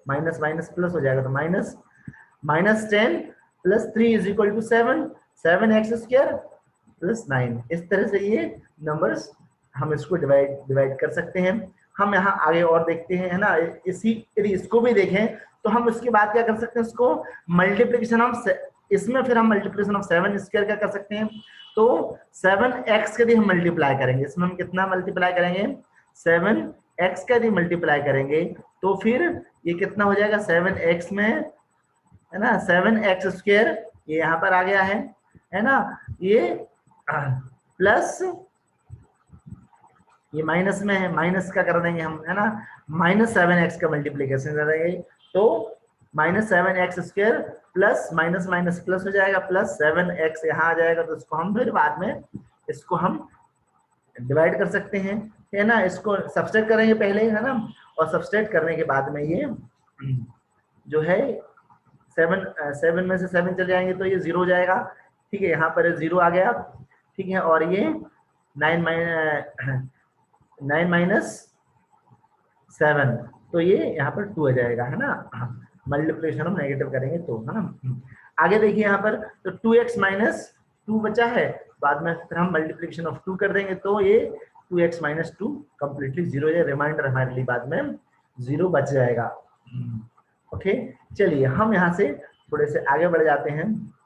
माइनस माइनस प्लस हो जाएगा, तो minus 10 plus 3 is equal to 7x square plus 9। इस तरह से ये नंबर्स हम इसको डिवाइड कर सकते हैं। हम यहाँ आगे और देखते हैं, है ना, यदि इसको भी देखें तो हम उसके बाद क्या कर सकते हैं? इसको मल्टीप्लिकेशन ऑफ, इसमें फिर हम मल्टीप्लिकेशन ऑफ 7 स्क्वायर क्या कर सकते हैं? तो 7x के यदि हम मल्टीप्लाई करेंगे, इसमें हम कितना मल्टीप्लाई करेंगे? 7x का यदि मल्टीप्लाई करेंगे तो फिर ये कितना हो जाएगा? 7x में, है ना, 7x स्क्वायर ये यहाँ पर आ गया है ना, ये प्लस ये माइनस में है, माइनस का कर देंगे हम, है ना, माइनस 7x का मल्टीप्लीकेशन कर देंगे तो minus 7x square plus minus minus plus हो जाएगा, प्लस 7x यहाँ आ जाएगा। तो इसको हम फिर बाद में इसको हम डिवाइड कर सकते हैं, है ना, इसको सब्सट्रैक्ट करेंगे पहले, है ना, और सब्सट्रैक्ट करने के बाद में ये जो है 7 में से 7 चले जाएंगे तो ये 0 हो जाएगा, ठीक है, यहाँ पर 0 आ गया, ठीक है, और ये 9 माइनस 7 तो ये यहाँ पर 2 आ जाएगा, है ना, मल्टीप्लिकेशन हम नेगेटिव करेंगे तो, है ना। आगे देखिए यहाँ पर तो 2x माइनस 2 बचा है, बाद में फिर हम मल्टीप्लिकेशन ऑफ 2 कर देंगे तो ये 2x माइनस 2 कंप्लीटली 0 है, रिमाइंडर हमारे लिए बाद में 0 बच जाएगा। ओके, चलिए हम यहाँ से थोड़े से आगे बढ़ जाते हैं।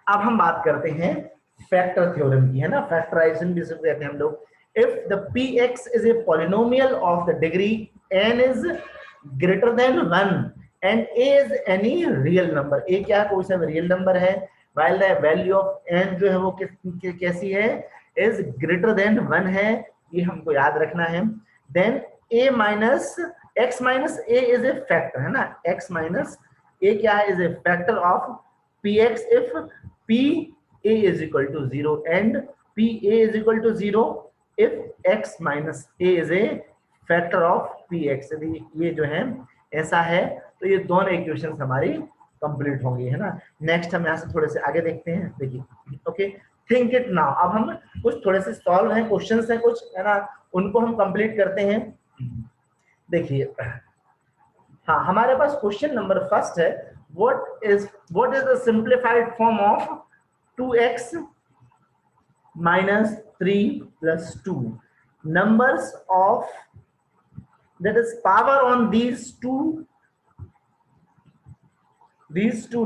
अब हम बात करते हैं फैक्टर थ्योरम की, है ना, फैक्टराइजेशन भी कहते हैं हम लोग। If the px is a polynomial of the degree n is greater than 1 and a is any real number, a क्या कोई सा रियल नंबर है, while the value of n जो है वो कैसी है, is greater than 1 है, ये हमको याद रखना है। then a minus x minus a is a factor, है ना, x minus a क्या है, is a factor of px if p a is equal to 0 and p a is equal to 0 if x minus a is a factor of px। यदि ये जो है ऐसा है तो ये दोनों इक्वेशंस हमारी कंप्लीट होंगी, है ना। नेक्स्ट हम यहाँ से थोड़े से आगे देखते हैं, देखिए, ओके, थिंक इट नाउ। अब हम कुछ थोड़े से सॉल्व हैं, क्वेश्चंस हैं कुछ, है ना, उनको हम कंप्लीट करते हैं। देखिए, हाँ, हमारे पास क्वेश्चन नंबर फर्स्ट है, what is the simplified form of 2x minus 3 plus 2 numbers of, that is power on these two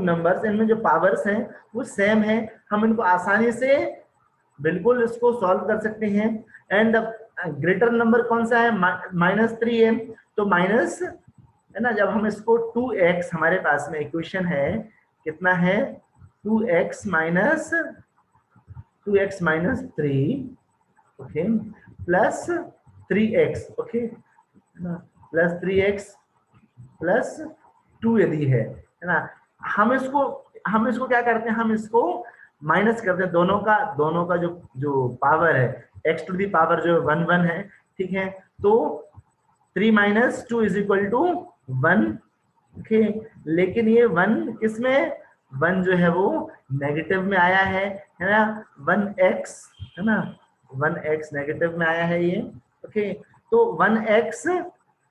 numbers, इनमें जो पावर्स हैं वो सेम है, हम इनको आसानी से बिल्कुल इसको सॉल्व कर सकते हैं। एंड ग्रेटर नंबर कौन सा है? -3 है, तो माइनस, है ना, जब हम इसको 2x, हमारे पास में इक्वेशन है कितना है, 2x minus 3, okay, plus 3x, okay, plus 3x plus 2 यदि है ना, हम इसको क्या करते हैं, हम इसको माइनस करते हैं, दोनों का जो पावर है, x टू दी पावर जो 1 1 है, ठीक है, तो 3 minus 2 is equal to 1। Okay, लेकिन ये 1 किसमें, 1 जो है वो नेगेटिव में आया है ना, 1x है ना, 1x नेगेटिव में आया है ये। ओके, तो 1x,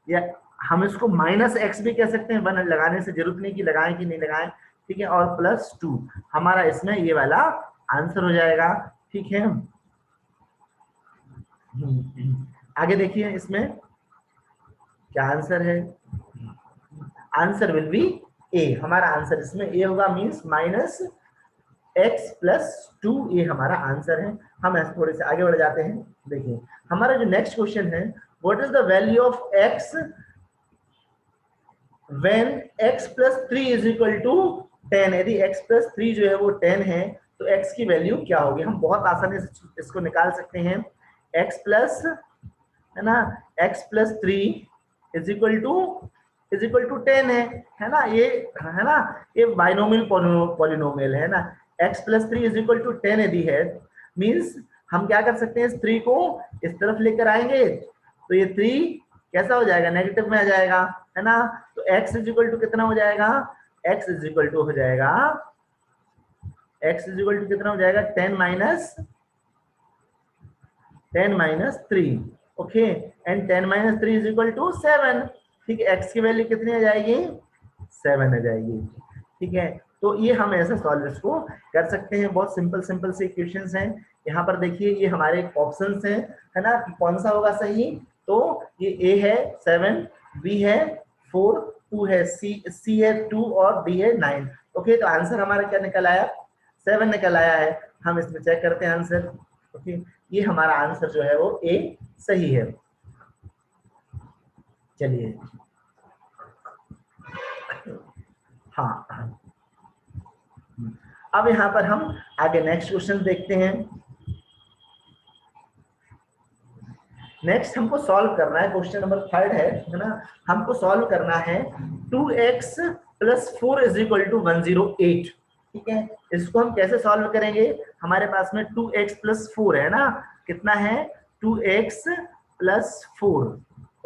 या हम इसको माइनस एक्स भी कह सकते हैं, 1 लगाने से जरूरत नहीं कि लगाएं कि नहीं लगाएं, ठीक है, और प्लस 2 हमारा इसमें ये वाला आंसर हो जाएगा। ठीक है, आगे देखिए इसमें क्या आंसर है। आंसर विल बी ए, हमारा आंसर इसमें ए होगा, मींस माइनस एक्स प्लस 2, ये हमारा आंसर है। हम ऐसे थोड़े से आगे बढ़ जाते हैं। देखिए हमारा जो नेक्स्ट क्वेश्चन है, what is the value of x when x plus 3 is equal to 10। यदि x प्लस 3 जो है वो 10 है तो x की वैल्यू क्या होगी। हम बहुत आसानी से इसको निकाल सकते हैं। x प्लस है ना, x plus 3 is equal to 10 है ना, ये है ना, ये बाइनोमियल पॉलिनोमियल है ना। x plus 3 is equal to 10 यदि है, मींस हम क्या कर सकते हैं, इस 3 को इस तरफ लेकर आएंगे तो ये 3 कैसा हो जाएगा, नेगेटिव में आ जाएगा, है ना। तो x इज इक्वल टू कितना हो जाएगा, x इज इक्वल टू हो जाएगा, x इज इक्वल टू कितना हो जाएगा, 10 minus 3। Okay, and 10 minus 3 is equal to 7। ठीक है, x की वैल्यू कितनी आ जाएगी, 7 आ जाएगी। ठीक है, तो ये हम ऐसे सॉल्व इसको कर सकते हैं। बहुत सिंपल से इक्वेशंस हैं। यहाँ पर देखिए ये हमारे ऑप्शंस हैं, है ना, कौन सा होगा सही। तो ये A है 7, B है 4, 2 है, C है 2 और D है 9। ओके, तो आंसर हमारा क्या निकल आया, 7 निकल आया है। हम इसमें चेक करते हैं आंसर। ओके, ये हमारा आंसर जो है वो A सही है। चलिए हाँ, अब यहाँ पर हम आगे नेक्स्ट क्वेश्चन देखते हैं। नेक्स्ट हमको सॉल्व करना है, क्वेश्चन नंबर 3 है ना। हमको सॉल्व करना है 2x plus 4 is equal to 108। ठीक है, इसको हम कैसे सॉल्व करेंगे, हमारे पास में 2x प्लस 4 है ना, कितना है 2x plus 4।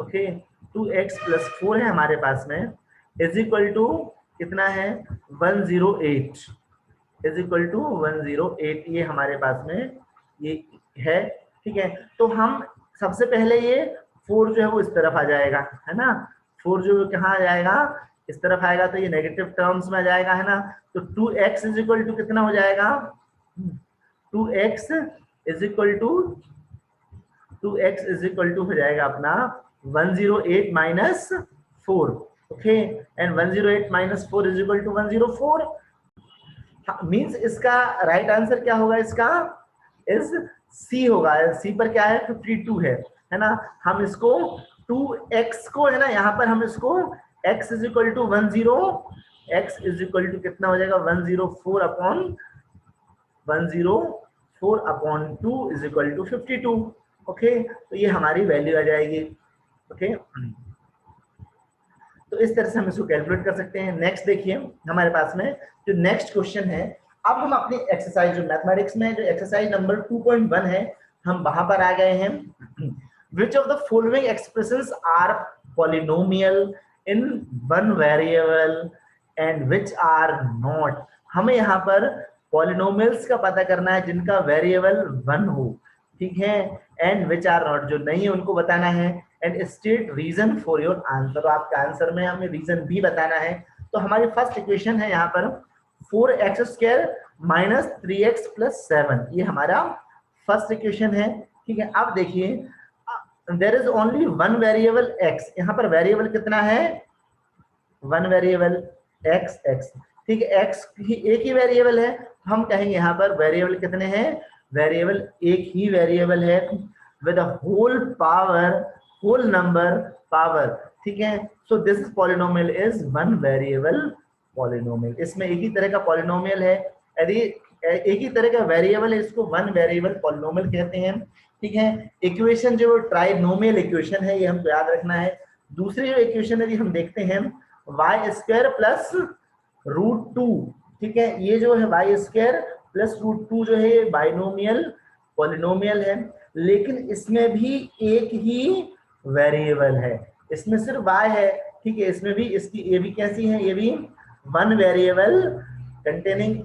Okay, 2x plus 4 है हमारे पास में, इज इक्वल टू कितना है 108, इज इक्वल टू 108, ये हमारे पास में ये है। ठीक है, तो हम सबसे पहले ये 4 जो है वो इस तरफ आ जाएगा, है ना, 4 जो कहाँ आ जाएगा, इस तरफ आएगा, तो ये नेगेटिव टर्म्स में आ जाएगा, है ना। तो 2x इज इक्वल टू कितना हो जाएगा, 2x इज इक्वल टू हो जाएगा अपना 108 minus 4। Okay, and 108 minus 4 is equal to 104। Means इसका राइट आंसर क्या होगा, इसका इज सी होगा। सी पर क्या है 52 है ना। हम इसको 2x को है ना, यहाँ पर हम इसको x is equal to x is equal to कितना हो जाएगा 104 upon 2 is equal to 52। Okay, तो ये हमारी वैल्यू आ जाएगी। ओके, तो इस तरह से हम इसको कैलकुलेट कर सकते हैं। नेक्स्ट देखिए हमारे पास में जो नेक्स्ट क्वेश्चन है, अब हम अपनी एक्सरसाइज जो मैथमेटिक्स में जो एक्सरसाइज नंबर 2.1 है, हम वहां पर आ गए हैं। Which of the following expressions are polynomial in one variable and which are not. हमें यहाँ पर पॉलिनोमियल्स का पता करना है जिनका वेरिएबल 1 हो, ठीक है, एंड विच आर नॉट, जो नहीं है उनको बताना है, and state reason for your answer. आपका आंसर में हमें रीजन भी बताना है। तो हमारी फर्स्ट इक्वेशन है यहाँ पर 4x² माइनस 3x प्लस 7, ये हमारा फर्स्ट इक्वेशन है। ठीक है, अब देखिए there is only one variable x, यहाँ पर वेरिएबल कितना है, वन वेरिएबल x। ठीक है, x ही एक ही वेरिएबल है, हम कहेंगे यहाँ पर वेरिएबल कितने हैं, वेरिएबल एक ही वेरिएबल है with whole power, whole number power. ठीक है, so this polynomial is one variable polynomial. इसमें एक ही तरह का पॉलिनोमियल है, यदि एक ही तरह का वेरिएबल है इसको वन वेरिएबल पॉलिनोमियल कहते हैं। ठीक है, इक्वेशन जो ट्राइनोमियल इक्वेशन है ये हमको याद रखना है। दूसरी जो इक्वेशन यदि हम देखते हैं y² प्लस √2, ठीक है, ये जो है y² प्लस √2 जो है ये बाइनोमियल पॉलिनोमियल है। लेकिन इसमें भी एक ही वेरिएबल है, इसमें सिर्फ y है, ठीक है। इसमें भी इसकी ये भी कैसी है, ये भी वन वेरिएबल कंटेनिंग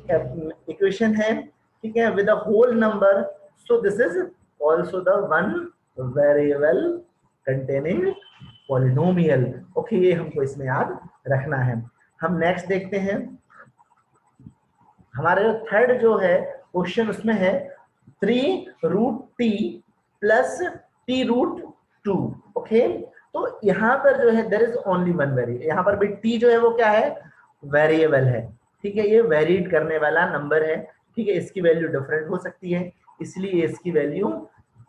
इक्वेशन है, ठीक है, with a whole number. So this is also the one variable containing polynomial. Okay, ये हमको इसमें याद रखना है। हम नेक्स्ट देखते हैं, हमारे जो थर्ड जो है क्वेश्चन, उसमें है 3√t प्लस t√2। ओके, तो यहाँ पर जो है there is only one variable, यहाँ पर भी t जो है वो क्या है, वेरिएबल है, ठीक है, ये वेरीड करने वाला नंबर है, ठीक है, इसकी वैल्यू डिफरेंट हो सकती है, इसलिए इसकी वैल्यू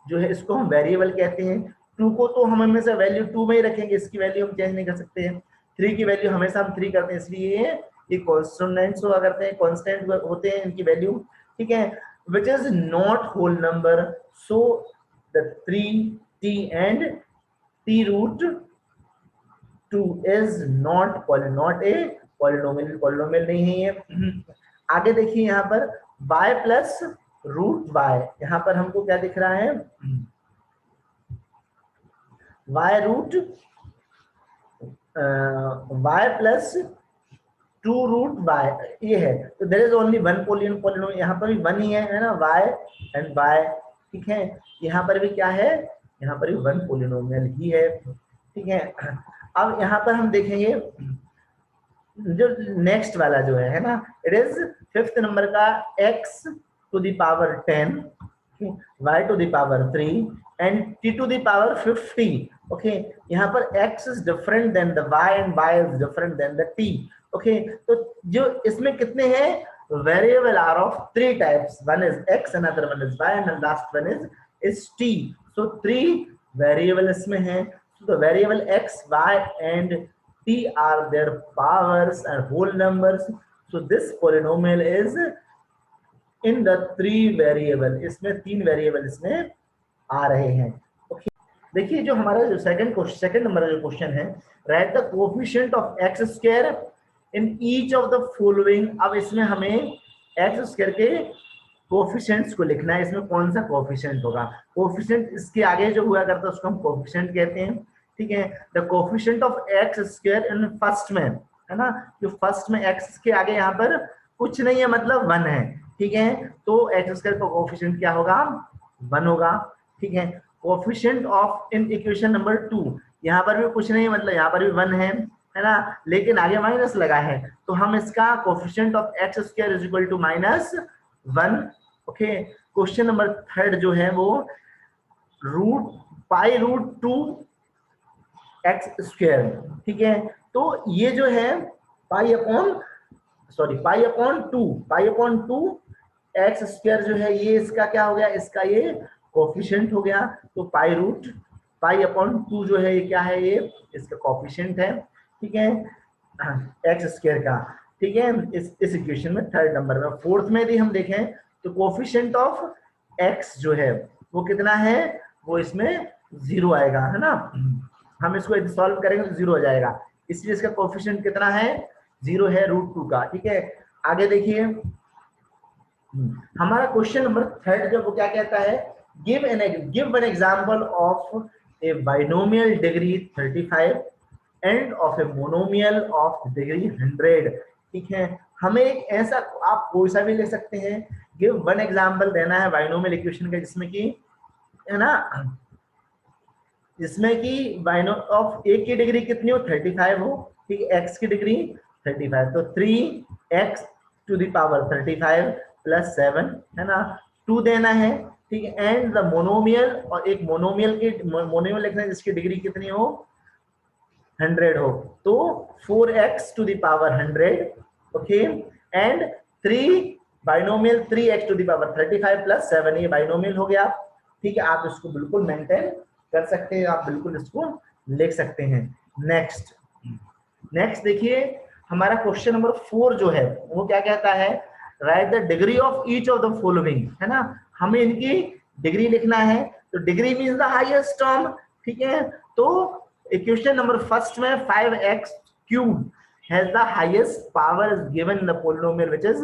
जो है इसको हम वेरिएबल कहते हैं। 2 को तो हम हमेशा वैल्यू 2 में ही रखेंगे, इसकी वैल्यू हम चेंज नहीं कर सकते हैं। 3 की वैल्यू हमेशा हम 3 करते हैं, इसलिए ये कॉन्स्टेंट्स हुआ करते हैं, कांस्टेंट होते हैं इनकी वैल्यू, ठीक है, which is not whole number, so the 3t and t√2 is not a polynomial नहीं है ये। आगे देखिए यहाँ पर y प्लस रूट y, यहाँ पर हमको क्या दिख रहा है, y root y plus 2√y ये है, तो there is only one polynomial, यहाँ पर भी वन ही है ना, y एंड y, ठीक है, यहाँ पर भी क्या है, यहाँ पर भी वन पोलिनोमियल ही है, ठीक है। अब यहाँ पर हम देखेंगे जो नेक्स्ट वाला जो है ना, इट इज फिफ्थ नंबर का x to the power 10, y to the power 3 and t to the power 50। Okay, यहाँ पर x is different than the y and y is different than the t। Okay, तो जो इसमें कितने हैं variable are of 3 types, one is x, another one is y and last one is t। So 3 variable इसमें हैं, so the variable x, y and t are their powers and whole numbers, so this polynomial is in the 3 variable, इसमें 3 variable इसमें आ रहे हैं। Okay, देखिए जो हमारा जो सेकंड नंबर जो क्वेश्चन है, right the coefficient of x square in each of the following. अब इसमें हमें x स्क्वायर के कोएफिशिएंट्स को लिखना है, इसमें कौन सा कोएफिशिएंट होगा, कोएफिशिएंट इसके आगे जो हुआ करता है उसको हम कोएफिशिएंट कहते हैं, ठीक है। The coefficient of x square in first में, है ना, जो फर्स्ट में x के आगे यहाँ पर कुछ नहीं है, मतलब 1 है, ठीक है, तो x स्क्वायर का कोएफिशिएंट क्या होगा, 1 होगा, ठीक है। Coefficient of in equation number 2, यहाँ पर भी कुछ नहीं, मतलब यहाँ पर भी 1 है ना, लेकिन आगे माइनस लगा है, तो हम इसका coefficient of x square is equal to -1। Okay, question number third जो है वो √2 x स्क्वायर, ठीक है, तो ये जो है पाई अपॉन 2 x स्क्वायर जो है ये इसका क्या हो गया, इसका ये कोएफिशिएंट हो गया, तो पाई अपॉन 2 जो है ये क्या है, ये इसका कोएफिशिएंट है, ठीक है, x स्क्वायर का, ठीक है, इस इक्वेशन में थर्ड नंबर में। फोर्थ में भी हम देखें तो कोएफिशिएंट ऑफ x जो है वो कितना है, वो इसमें 0 आएगा, है ना, हम इसको यदि सॉल्व करेंगे तो 0 हो जाएगा, इसलिए इसका कोएफिशिएंट कितना है, 0 है √2 का, ठीक है। आगे देखिए हमारा क्वेश्चन नंबर थर्ड जो वो क्या कहता है, give one example of A binomial degree 35 end of a monomial of degree 100, ठीक है। हमें एक ऐसा, आप कोई सा भी ले सकते हैं, गिव वन एग्जांपल देना है बाइनोमियल इक्वेशन का जिसमें कि, है ना, जिसमें कि बाइनो ऑफ एक की डिग्री कितनी हो, 35 हो, ठीक है, x की डिग्री 35, तो 3x to the power 35 plus 7, है ना, 2 देना है, ठीक है, एंड द मोनोमियल, और एक मोनोमियल लिखना है जिसकी डिग्री कितनी हो, 100 हो, तो 4x to the power 100, okay, and 3 binomial 3x to the power 35 plus 7, ये बाइनोमियल हो गया, ठीक है। आप इसको बिल्कुल मेंटेन कर सकते हैं, आप बिल्कुल इसको लिख सकते हैं। नेक्स्ट देखिए हमारा क्वेश्चन नंबर 4 जो है वो क्या कहता है, right the degree of each of the following, है ना, हमें इनकी डिग्री लिखना है, तो degree means the highest term, ठीक है, तो इक्वेशन नंबर फर्स्ट में 5x³ has the highest power is given in the polynomial which is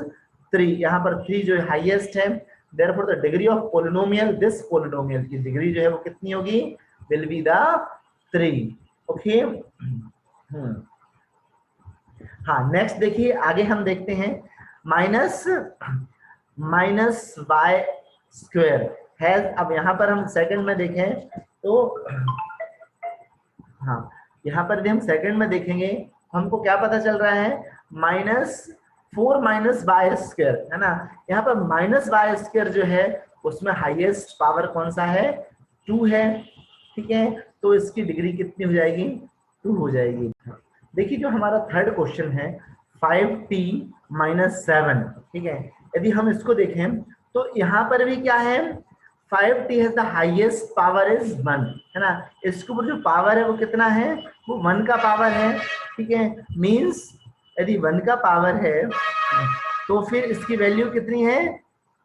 3, यहाँ पर 3 जो हाईएस्ट है, therefore the degree of polynomial, this polynomial की डिग्री जो है वो कितनी होगी, will be the 3. ओके हाँ नेक्स्ट देखिए आगे हम देखते हैं माइनस वाई स्क्वायर हैज, अब यहाँ पर हम सेकंड में देखें तो हाँ यहाँ पर भी हम सेकंड में देखेंगे हमको क्या पता चल रहा है, -4 माइनस वाई स्क्वायर है ना, यहाँ पर माइनस वाई स्क्वायर जो है उसमें हाईएस्ट पावर कौन सा है, 2 है, ठीक है, तो इसकी डिग्री कितनी हो जाएगी, 2 हो जाएगी। देखिए जो हमारा थर्ड क्वेश्चन है 5t - 7, ठीक है, यदि हम इसको देखें तो यहाँ पर भी क्या है, 5t has the highest power is 1 है ना, इसके ऊपर जो पावर है वो कितना है, वो 1 का पावर है, ठीक है, मींस यदि 1 का पावर है तो फिर इसकी वैल्यू कितनी है,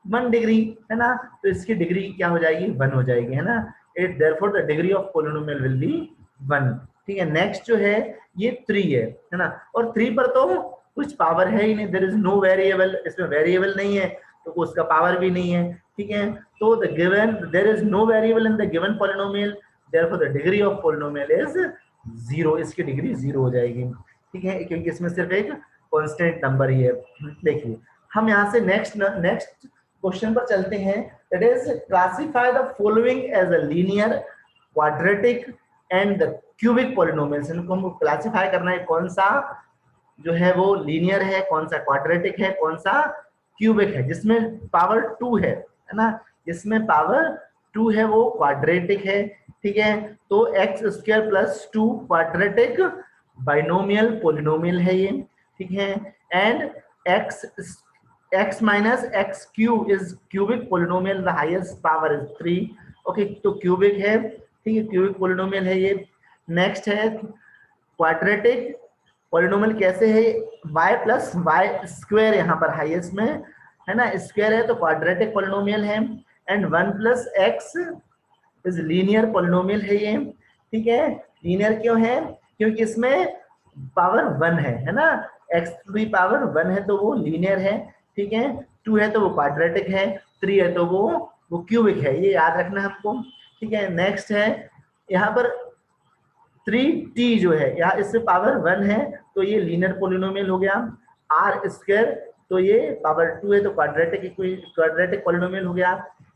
1 डिग्री है ना, तो इसकी डिग्री क्या हो जाएगी, 1 हो जाएगी है ना, it therefore the degree of polynomial will be 1, ठीक है। नेक्स्ट जो है ये 3 है ना, और 3 पर तो कुछ पावर है ही नहीं, देयर इज नो वेरिएबल, इसमें वेरिएबल नहीं है तो उसका पावर भी नहीं है, ठीक है, तो the given there is no variable in the given polynomial, therefore the degree of polynomial is 0, इसकी डिग्री 0 हो जाएगी, ठीक है, क्योंकि इसमें सिर्फ एक कांस्टेंट नंबर ही है। देखिए हम यहाँ से नेक्स्ट क्वेश्चन पर चलते हैं, that is classify the following as a linear, quadratic and the cubic polynomials, इनको हमको क्लासिफाई करना है, कौन सा जो है वो लीनियर है, कौन सा क्वाड्रेटिक है, कौन सा क्यूबिक है, जिसमें पावर 2 है ना, जिसमें पावर 2 है वो क्वाड्रेटिक है, ठीक है, तो x² + 2 क्वाड्रेटिक बाइनोमियल पॉलिनोमियल है ये, ठीक है, and x minus x cube is cubic polynomial, the highest power is 3, okay, तो क्यूबिक है, ठीक है, क्यूबिक पॉलिनोमियल है ये। नेक्स्ट है क्वाड्रेटिक पॉलिनोमियल, कैसे है, y + y² यहाँ पर हाईएस्ट में है ना, स्क्वायर है तो क्वाड्रेटिक पॉलिनोमियल है, and 1 + x is linear polynomial है ये, ठीक है, लीनियर क्यों है, क्योंकि इसमें पावर 1 है ना, x टू दी पावर 1 है तो वो लीनियर है, ठीक है, 2 है तो वो क्वाड्रेटिक है, 3 है तो वो क्यूबिक है, ये याद रखना है हमको, ठीक है। नेक्स्ट है यहाँ पर 3t जो है, यहाँ इससे पावर 1 है तो ये लीनियर पॉलिनोमियल हो गया, r² तो ये पावर 2 है तो क्वाड्रेटिक पॉलिनोमियल हो गया,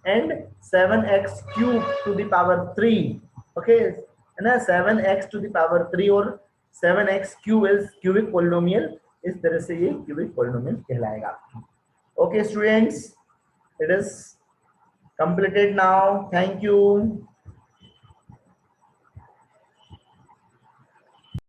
and 7x³ to the power 3, okay है ना, 7x टू द पावर 3 और 7x³ इज क्यूबिक पॉलिनोमियल, इस तरह से ये क्यूबिक पॉलिनोमियल कहलाएगा। Okay students, it is completed now, thank you।